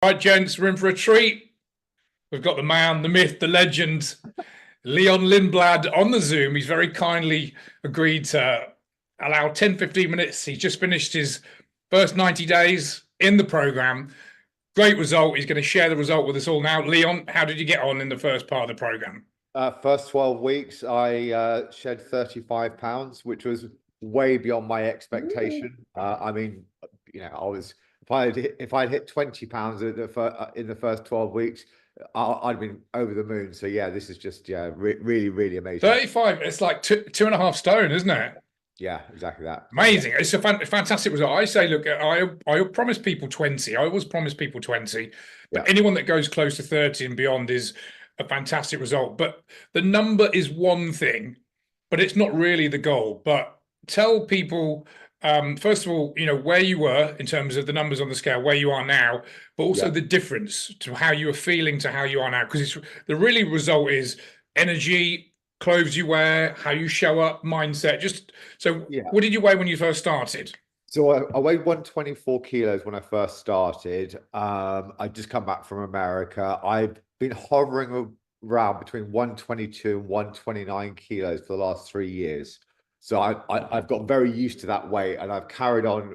Right, gents, we're in for a treat. We've got the man, the myth, the legend, Leon Lindblad on the Zoom. He's very kindly agreed to allow 10, 15 minutes. He's just finished his first 90 days in the program. Great result. He's going to share the result with us all now. Leon, how did you get on in the first part of the program? First 12 weeks, I shed 35 pounds, which was way beyond my expectation. I mean, I was if I'd hit 20 pounds in the first 12 weeks, I'd been over the moon. So yeah, this is just really, really amazing. 35. It's like two and a half stone, isn't it? Yeah, exactly that. Amazing. It's a fantastic result. I say, look, I promise people 20. I always promise people 20, but anyone that goes close to 30 and beyond is a fantastic result. But the number is one thing, but it's not really the goal. But tell people, first of all, where you were in terms of the numbers on the scale, where you are now, but also the difference to how you were feeling to how you are now. Because the really result is energy, clothes you wear, how you show up, mindset. What did you weigh when you first started? So I weighed 124 kilos when I first started. I just come back from America. I've been hovering around between 122 and 129 kilos for the last 3 years. So I've got very used to that weight, and I've carried on.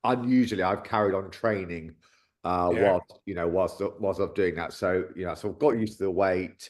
Unusually, I've carried on training whilst I'm doing that. So so I've got used to the weight.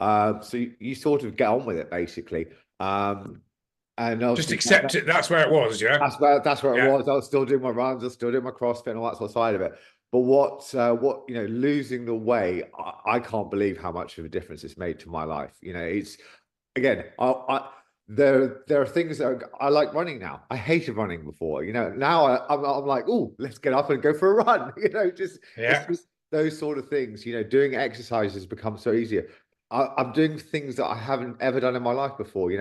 So you sort of get on with it basically. And just accept it. That's where it was. Yeah. That's where it was. I was still doing my runs. I was still doing my CrossFit and all that sort of side of it. But what losing the weight, I can't believe how much of a difference it's made to my life. It's again, there are things that I like running now. I hated running before. Now I'm like, oh, let's get up and go for a run. It's just those sort of things. Doing exercises become so easier. I'm doing things that I haven't ever done in my life before,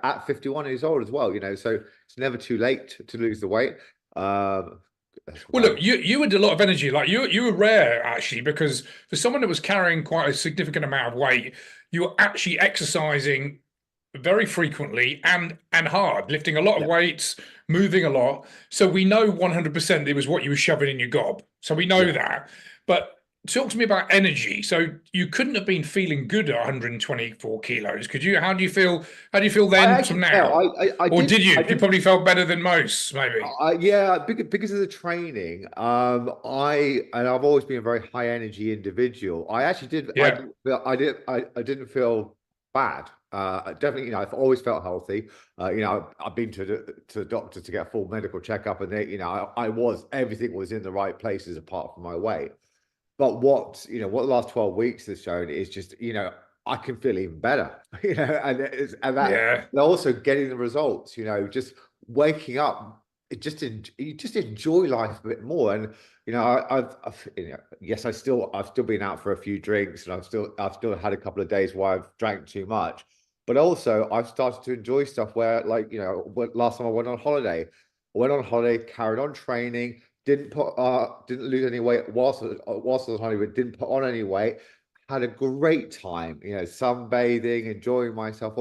at 51 years old as well, so it's never too late to lose the weight. Well, look, you had a lot of energy. Like you were rare actually, because for someone that was carrying quite a significant amount of weight, you were actually exercising very frequently and hard, lifting a lot of weights, moving a lot. So we know 100% it was what you were shoving in your gob. So we know that. But talk to me about energy. So you couldn't have been feeling good at 124 kilos, could you? How do you feel? How do you feel then from now? Did you? You probably felt better than most, maybe. Because of the training. I've always been a very high energy individual. I actually did. I didn't feel bad. Definitely, I've always felt healthy. I've been to the doctor to get a full medical checkup, and everything was in the right places apart from my weight. But what the last 12 weeks has shown is just, I can feel even better, they're also getting the results, just waking up, you just enjoy life a bit more. And, yes, I've still been out for a few drinks, and I've still had a couple of days where I've drank too much, but also I've started to enjoy stuff where, like, last time I went on holiday, carried on training, didn't lose any weight whilst I was on Hollywood, didn't put on any weight, had a great time, sunbathing, enjoying myself.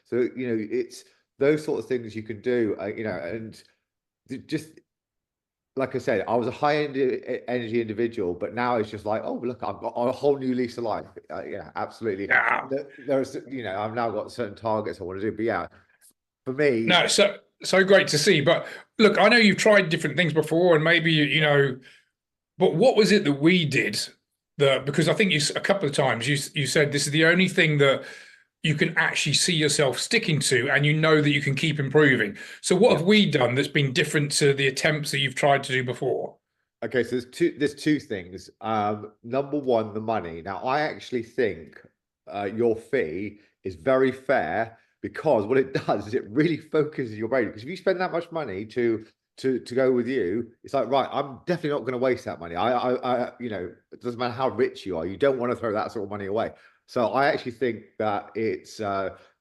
So, it's those sort of things you can do, and just like I said, I was a high energy individual, but now it's just like, oh, look, I've got a whole new lease of life. Absolutely. There's, I've now got certain targets I want to do, but for me. No, so great to see. But look, I know you've tried different things before, and maybe, but what was it that we did because I think a couple of times you said this is the only thing that you can actually see yourself sticking to, and that you can keep improving. So what have we done that's been different to the attempts that you've tried to do before? Okay, so there's two things. Number one, the money. Now, I actually think your fee is very fair, because what it does is it really focuses your brain. Because if you spend that much money to go with you, it's like, right, I'm definitely not going to waste that money. It doesn't matter how rich you are, you don't want to throw that sort of money away. So I actually think that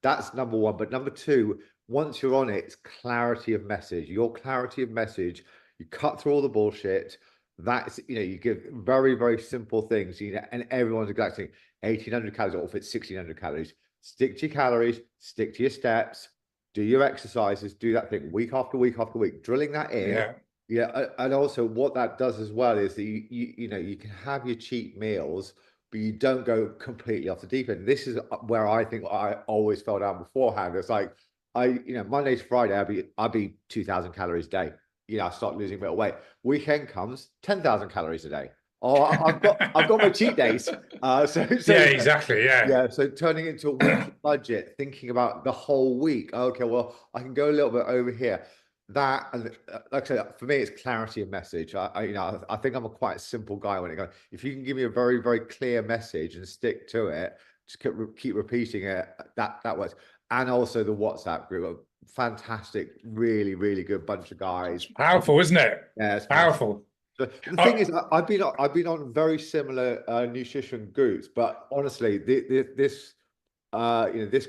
that's number one. But number two, once you're on it, it's clarity of message. Your clarity of message, you cut through all the bullshit. That's, you give very, very simple things, and everyone's exactly 1,800 calories, or if it's 1,600 calories. Stick to your calories, stick to your steps, do your exercises, do that thing week after week after week, drilling that in. Yeah, and also what that does as well is that you can have your cheat meals, but you don't go completely off the deep end. This is where I think I always fell down beforehand. It's like Monday to Friday I'd be 2,000 calories a day. I start losing a bit of weight. Weekend comes 10,000 calories a day. Oh, I've got my cheat days. Yeah, exactly. Yeah. Yeah, so turning into a weekly budget, thinking about the whole week. Okay, well, I can go a little bit over here. That and like I said, for me, it's clarity of message. I think I'm a quite simple guy when it goes. If you can give me a very, very clear message and stick to it, just keep repeating it. That works. And also the WhatsApp group, a fantastic, really, really good bunch of guys. It's powerful, isn't it? Yeah, it's Powerful. the thing is, I've been on very similar nutrition groups, but honestly, this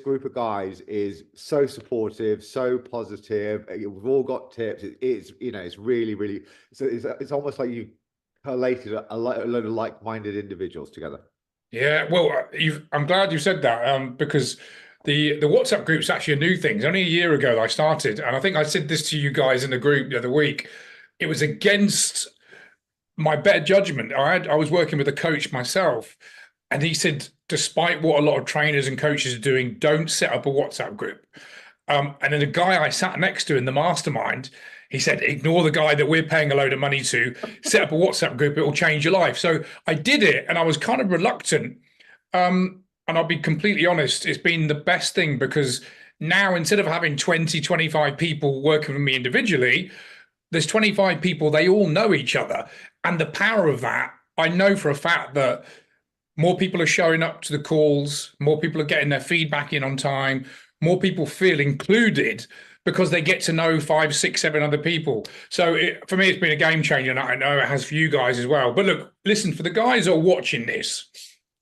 group of guys is so supportive, so positive. We've all got tips. It's really, really. So it's almost like you've collated a load of like-minded individuals together. Yeah, well, I'm glad you said that, because the WhatsApp group's actually a new thing. It's only a year ago that I started, and I think I said this to you guys in the group the other week. It was against my better judgment. I was working with a coach myself, and he said, despite what a lot of trainers and coaches are doing, don't set up a WhatsApp group. And then the guy I sat next to in the mastermind, he said, ignore the guy that we're paying a load of money to, set up a WhatsApp group, it will change your life. So I did it, and I was kind of reluctant. And I'll be completely honest, it's been the best thing, because now instead of having 20, 25 people working with me individually, there's 25 people, they all know each other. And the power of that, I know for a fact that more people are showing up to the calls, more people are getting their feedback in on time, more people feel included because they get to know 5, 6, 7 other people. So for me, it's been a game changer, and I know it has for you guys as well. But look, listen, for the guys who are watching this,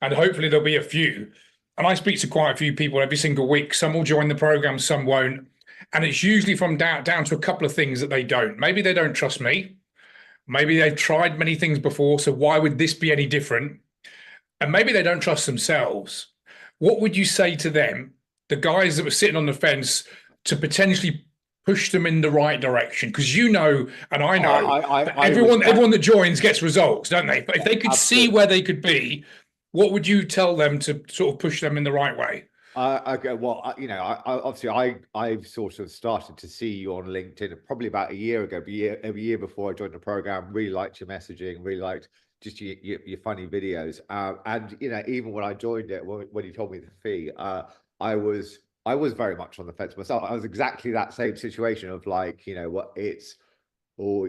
and hopefully there'll be a few, and I speak to quite a few people every single week. Some will join the program, some won't. And it's usually from down to a couple of things that they don't. Maybe they don't trust me. Maybe they've tried many things before, so why would this be any different? And maybe they don't trust themselves. What would you say to them, the guys that were sitting on the fence, to potentially push them in the right direction? Because and I know everyone that joins gets results, don't they? But if they could see where they could be, what would you tell them to sort of push them in the right way? Okay, well, obviously, I've sort of started to see you on LinkedIn probably about a year ago, but every year before I joined the program. Really liked your messaging, really liked just your funny videos. And even when I joined it, when you told me the fee, I was very much on the fence myself. I was exactly that same situation of like, or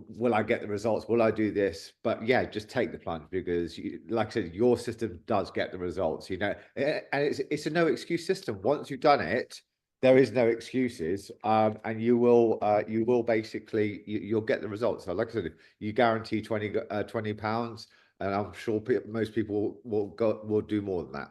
will I get the results? Will I do this? But yeah, just take the plunge, because like I said, your system does get the results, and it's a no excuse system. Once you've done it, there is no excuses, and you'll basically you'll get the results. So like I said, you guarantee 20 pounds, and I'm sure most people will do more than that.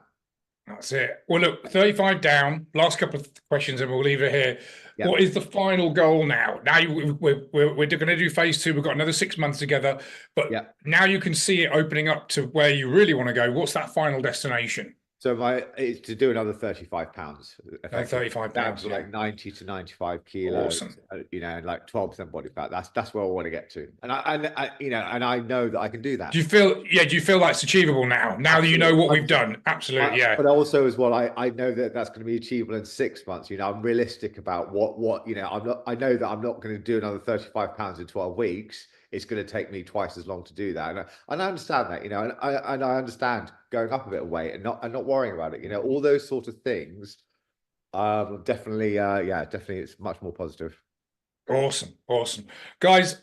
That's it. Well, look, 35 down. Last couple of questions, and we'll leave it here. Yep. What is the final goal now? Now we're going to do phase 2. We've got another 6 months together, but now you can see it opening up to where you really want to go. What's that final destination? So it's to do another 35 pounds. 35 pounds, like 90 to 95 kilos. Awesome. And like 12% body fat. That's where I want to get to. And I know that I can do that. Do you feel that's achievable now? Now that you know what we've done? Absolutely, yeah. But also as well, I know that that's going to be achievable in 6 months. I'm realistic about what I know that I'm not going to do another 35 pounds in 12 weeks. It's going to take me twice as long to do that, and I understand that, and I understand going up a bit of weight and not worrying about it, all those sort of things. Definitely, definitely, it's much more positive. Awesome, guys.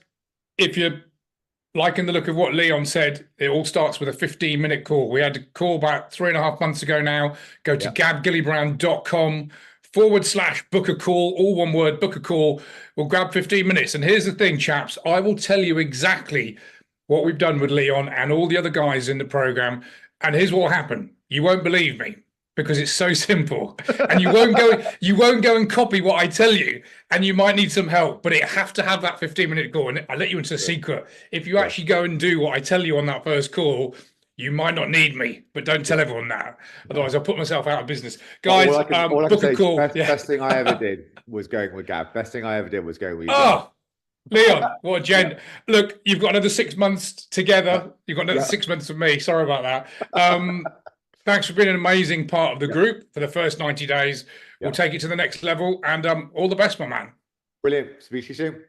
If you're liking the look of what Leon said, it all starts with a 15-minute call. We had a call about 3.5 months ago now. Go to gavgillibrand.com/book a call, all one word, book a call. We'll grab 15 minutes. And here's the thing, chaps, I will tell you exactly what we've done with Leon and all the other guys in the program. And here's what will happen. You won't believe me, because it's so simple. And you won't go and copy what I tell you. And you might need some help, but it have to have that 15-minute call. And I'll let you into a secret. If you actually go and do what I tell you on that first call, you might not need me, but don't tell everyone that. Otherwise, I'll put myself out of business. Guys, book a call. Best thing I ever did was going with Gav. Best thing I ever did was going with you. Leon, what a gent. Yeah. Look, you've got another 6 months together. You've got another Yeah. 6 months with me. Sorry about that. Thanks for being an amazing part of the group for the first 90 days. We'll take it to the next level, and all the best, my man. Brilliant. Speak to you soon.